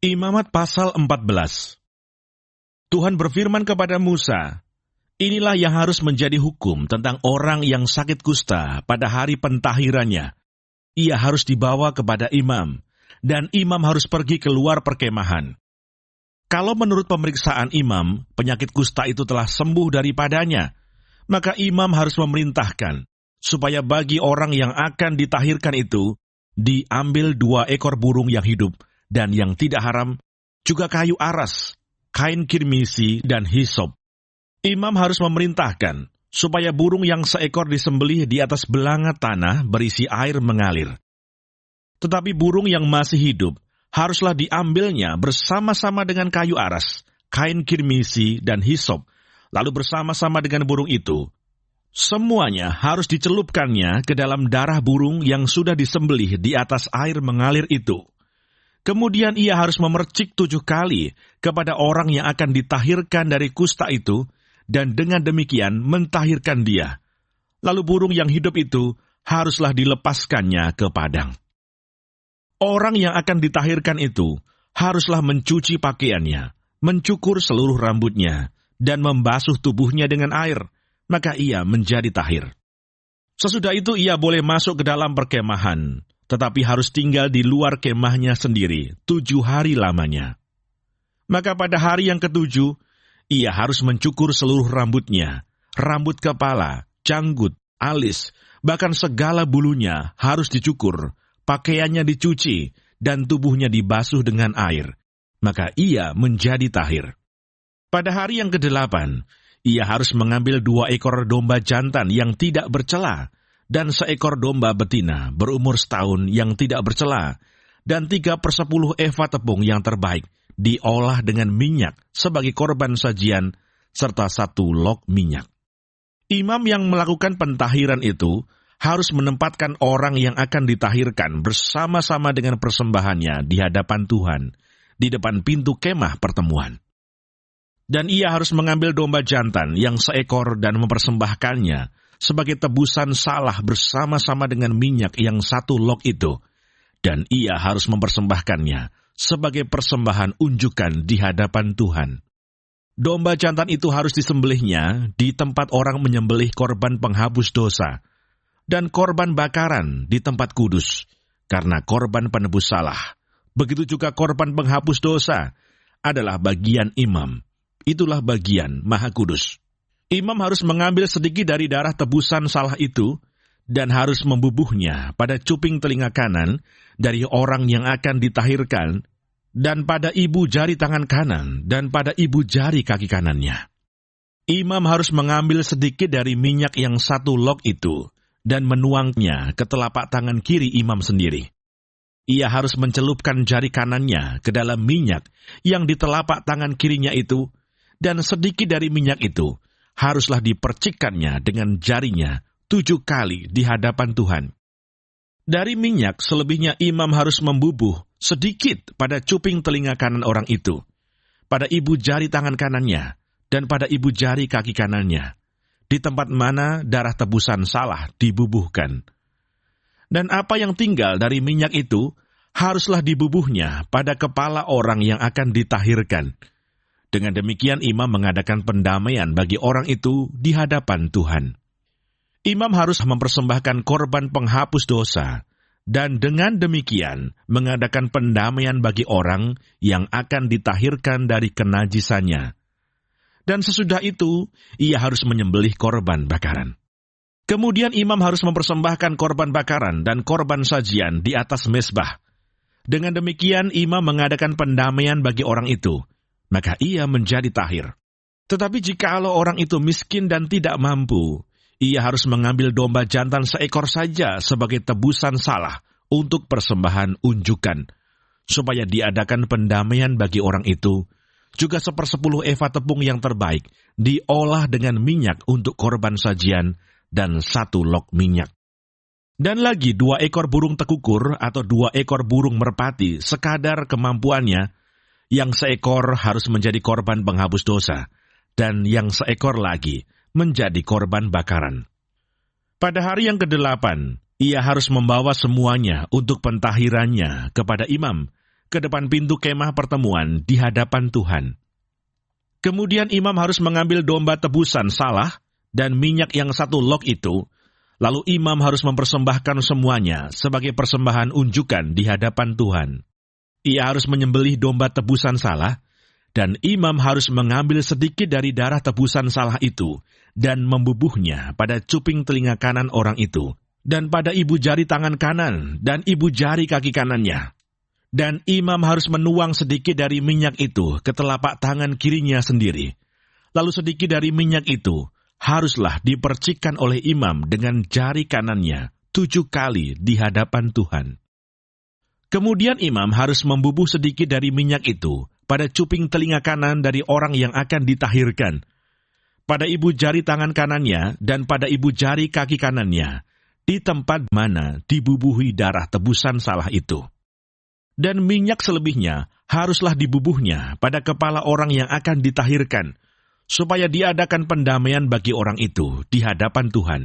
Imamat pasal 14. Tuhan berfirman kepada Musa, "Inilah yang harus menjadi hukum tentang orang yang sakit kusta pada hari pentahirannya. Ia harus dibawa kepada imam, dan imam harus pergi keluar perkemahan. Kalau menurut pemeriksaan imam, penyakit kusta itu telah sembuh daripadanya, maka imam harus memerintahkan supaya bagi orang yang akan ditahirkan itu, diambil 2 ekor burung yang hidup, dan yang tidak haram, juga kayu aras, kain kirmisi, dan hisop. Imam harus memerintahkan supaya burung yang seekor disembelih di atas belanga tanah berisi air mengalir. Tetapi burung yang masih hidup haruslah diambilnya bersama-sama dengan kayu aras, kain kirmisi, dan hisop, lalu bersama-sama dengan burung itu. Semuanya harus dicelupkannya ke dalam darah burung yang sudah disembelih di atas air mengalir itu. Kemudian ia harus memercik 7 kali kepada orang yang akan ditahirkan dari kusta itu, dan dengan demikian mentahirkan dia. Lalu burung yang hidup itu haruslah dilepaskannya ke padang. Orang yang akan ditahirkan itu haruslah mencuci pakaiannya, mencukur seluruh rambutnya, dan membasuh tubuhnya dengan air, maka ia menjadi tahir. Sesudah itu ia boleh masuk ke dalam perkemahan, tetapi harus tinggal di luar kemahnya sendiri 7 hari lamanya. Maka pada hari yang ke-7, ia harus mencukur seluruh rambutnya, rambut kepala, janggut, alis, bahkan segala bulunya harus dicukur, pakaiannya dicuci, dan tubuhnya dibasuh dengan air. Maka ia menjadi tahir. Pada hari yang ke-8, ia harus mengambil 2 ekor domba jantan yang tidak bercela, dan 1 ekor domba betina berumur setahun yang tidak bercela, dan 3/10 eva tepung yang terbaik, diolah dengan minyak sebagai korban sajian, serta 1 log minyak. Imam yang melakukan pentahiran itu harus menempatkan orang yang akan ditahirkan bersama-sama dengan persembahannya di hadapan Tuhan, di depan pintu kemah pertemuan. Dan ia harus mengambil domba jantan yang 1 ekor dan mempersembahkannya sebagai tebusan salah bersama-sama dengan minyak yang 1 log itu, dan ia harus mempersembahkannya sebagai persembahan unjukan di hadapan Tuhan. Domba jantan itu harus disembelihnya di tempat orang menyembelih korban penghapus dosa, dan korban bakaran di tempat kudus, karena korban penebus salah. Begitu juga korban penghapus dosa adalah bagian imam. Itulah bagian maha kudus. Imam harus mengambil sedikit dari darah tebusan salah itu, dan harus membubuhnya pada cuping telinga kanan dari orang yang akan ditahirkan, dan pada ibu jari tangan kanan, dan pada ibu jari kaki kanannya. Imam harus mengambil sedikit dari minyak yang 1 log itu, dan menuangnya ke telapak tangan kiri imam sendiri. Ia harus mencelupkan jari kanannya ke dalam minyak yang di telapak tangan kirinya itu, dan sedikit dari minyak itu haruslah dipercikkannya dengan jarinya 7 kali di hadapan Tuhan. Dari minyak selebihnya imam harus membubuh sedikit pada cuping telinga kanan orang itu, pada ibu jari tangan kanannya, dan pada ibu jari kaki kanannya, di tempat mana darah tebusan salah dibubuhkan. Dan apa yang tinggal dari minyak itu haruslah dibubuhnya pada kepala orang yang akan ditahirkan. Dengan demikian imam mengadakan pendamaian bagi orang itu di hadapan Tuhan. Imam harus mempersembahkan korban penghapus dosa, dan dengan demikian mengadakan pendamaian bagi orang yang akan ditahirkan dari kenajisannya. Dan sesudah itu, ia harus menyembelih korban bakaran. Kemudian imam harus mempersembahkan korban bakaran dan korban sajian di atas mezbah. Dengan demikian imam mengadakan pendamaian bagi orang itu, maka ia menjadi tahir. Tetapi jikalau orang itu miskin dan tidak mampu, ia harus mengambil domba jantan 1 ekor saja sebagai tebusan salah untuk persembahan unjukan, supaya diadakan pendamaian bagi orang itu, juga 1/10 eva tepung yang terbaik, diolah dengan minyak untuk korban sajian, dan 1 log minyak. Dan lagi 2 ekor burung tekukur atau 2 ekor burung merpati, sekadar kemampuannya, yang 1 ekor harus menjadi korban penghapus dosa, dan yang 1 ekor lagi menjadi korban bakaran. Pada hari yang ke-8, ia harus membawa semuanya untuk pentahirannya kepada imam, ke depan pintu kemah pertemuan di hadapan Tuhan. Kemudian imam harus mengambil domba tebusan salah dan minyak yang 1 log itu, lalu imam harus mempersembahkan semuanya sebagai persembahan unjukan di hadapan Tuhan. Ia harus menyembelih domba tebusan salah, dan imam harus mengambil sedikit dari darah tebusan salah itu dan membubuhnya pada cuping telinga kanan orang itu, dan pada ibu jari tangan kanan dan ibu jari kaki kanannya. Dan imam harus menuang sedikit dari minyak itu ke telapak tangan kirinya sendiri. Lalu sedikit dari minyak itu haruslah dipercikkan oleh imam dengan jari kanannya 7 kali di hadapan Tuhan. Kemudian imam harus membubuh sedikit dari minyak itu pada cuping telinga kanan dari orang yang akan ditahirkan, pada ibu jari tangan kanannya dan pada ibu jari kaki kanannya, di tempat mana dibubuhi darah tebusan salah itu. Dan minyak selebihnya haruslah dibubuhnya pada kepala orang yang akan ditahirkan, supaya diadakan pendamaian bagi orang itu di hadapan Tuhan.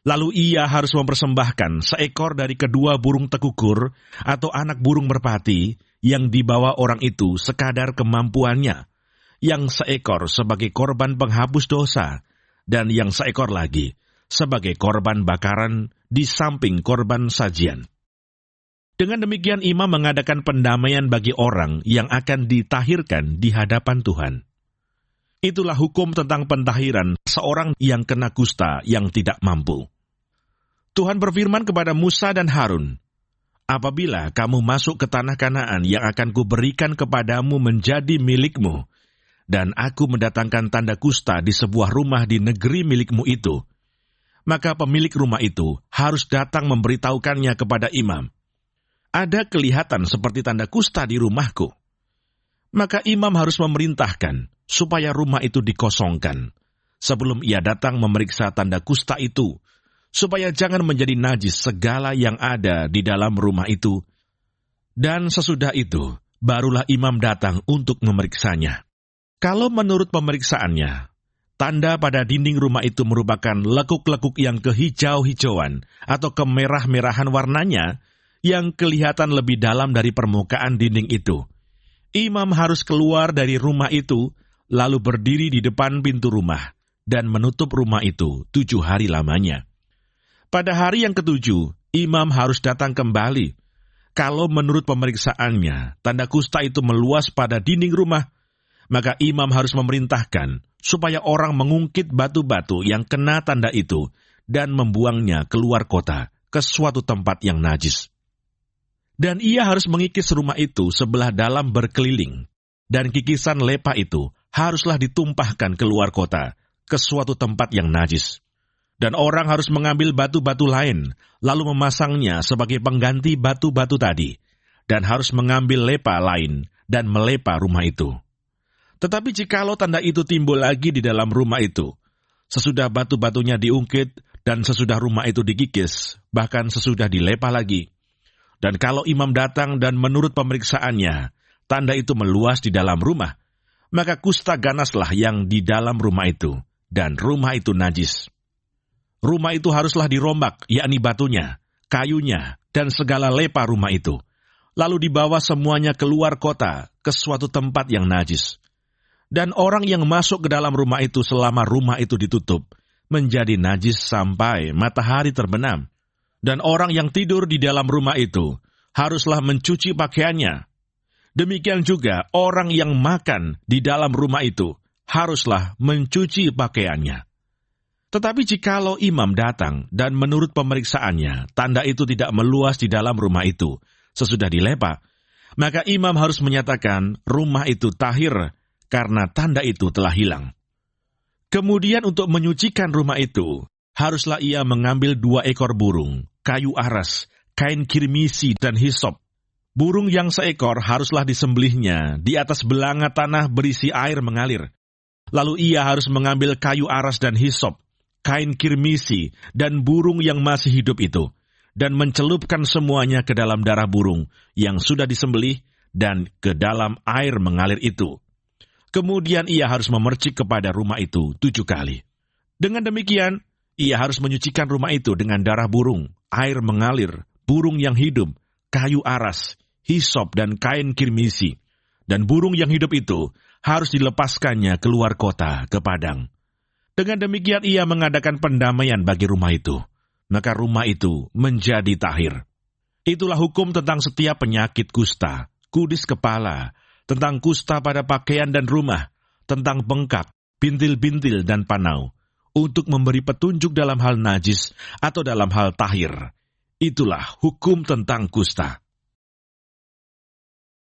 Lalu ia harus mempersembahkan seekor dari kedua burung tekukur atau anak burung merpati yang dibawa orang itu sekadar kemampuannya, yang seekor sebagai korban penghapus dosa, dan yang seekor lagi sebagai korban bakaran di samping korban sajian. Dengan demikian imam mengadakan pendamaian bagi orang yang akan ditahirkan di hadapan Tuhan. Itulah hukum tentang pentahiran seorang yang kena kusta yang tidak mampu. Tuhan berfirman kepada Musa dan Harun, "Apabila kamu masuk ke tanah Kanaan yang akan kuberikan kepadamu menjadi milikmu, dan aku mendatangkan tanda kusta di sebuah rumah di negeri milikmu itu, maka pemilik rumah itu harus datang memberitahukannya kepada imam. Ada kelihatan seperti tanda kusta di rumahku. Maka imam harus memerintahkan supaya rumah itu dikosongkan, sebelum ia datang memeriksa tanda kusta itu, supaya jangan menjadi najis segala yang ada di dalam rumah itu. Dan sesudah itu, barulah imam datang untuk memeriksanya. Kalau menurut pemeriksaannya, tanda pada dinding rumah itu merupakan lekuk-lekuk yang kehijau-hijauan atau kemerah-merahan warnanya, yang kelihatan lebih dalam dari permukaan dinding itu, imam harus keluar dari rumah itu, lalu berdiri di depan pintu rumah, dan menutup rumah itu 7 hari lamanya. Pada hari yang ke-7, imam harus datang kembali. Kalau menurut pemeriksaannya, tanda kusta itu meluas pada dinding rumah, maka imam harus memerintahkan supaya orang mengungkit batu-batu yang kena tanda itu dan membuangnya keluar kota ke suatu tempat yang najis. Dan ia harus mengikis rumah itu sebelah dalam berkeliling, dan kikisan lepa itu haruslah ditumpahkan keluar kota ke suatu tempat yang najis. Dan orang harus mengambil batu-batu lain, lalu memasangnya sebagai pengganti batu-batu tadi, dan harus mengambil lepa lain dan melepa rumah itu. Tetapi jikalau tanda itu timbul lagi di dalam rumah itu, sesudah batu-batunya diungkit dan sesudah rumah itu dikikis, bahkan sesudah dilepa lagi, dan kalau imam datang dan menurut pemeriksaannya, tanda itu meluas di dalam rumah, maka kusta ganaslah yang di dalam rumah itu, dan rumah itu najis. Rumah itu haruslah dirombak, yakni batunya, kayunya, dan segala lepa rumah itu, lalu dibawa semuanya keluar kota ke suatu tempat yang najis. Dan orang yang masuk ke dalam rumah itu selama rumah itu ditutup, menjadi najis sampai matahari terbenam. Dan orang yang tidur di dalam rumah itu haruslah mencuci pakaiannya. Demikian juga orang yang makan di dalam rumah itu haruslah mencuci pakaiannya. Tetapi jikalau imam datang dan menurut pemeriksaannya, tanda itu tidak meluas di dalam rumah itu sesudah dilepa, maka imam harus menyatakan rumah itu tahir karena tanda itu telah hilang. Kemudian untuk menyucikan rumah itu, haruslah ia mengambil 2 ekor burung, kayu aras, kain kirmisi, dan hisop. Burung yang seekor haruslah disembelihnya di atas belanga tanah berisi air mengalir. Lalu ia harus mengambil kayu aras dan hisop, kain kirmisi, dan burung yang masih hidup itu, dan mencelupkan semuanya ke dalam darah burung yang sudah disembelih dan ke dalam air mengalir itu. Kemudian ia harus memercik kepada rumah itu 7 kali. Dengan demikian, ia harus menyucikan rumah itu dengan darah burung, air mengalir, burung yang hidup, kayu aras, hisop, dan kain kirmisi, dan burung yang hidup itu harus dilepaskannya keluar kota ke padang. Dengan demikian ia mengadakan pendamaian bagi rumah itu, maka rumah itu menjadi tahir. Itulah hukum tentang setiap penyakit kusta, kudis kepala, tentang kusta pada pakaian dan rumah, tentang bengkak, bintil-bintil, dan panau, untuk memberi petunjuk dalam hal najis atau dalam hal tahir. Itulah hukum tentang kusta.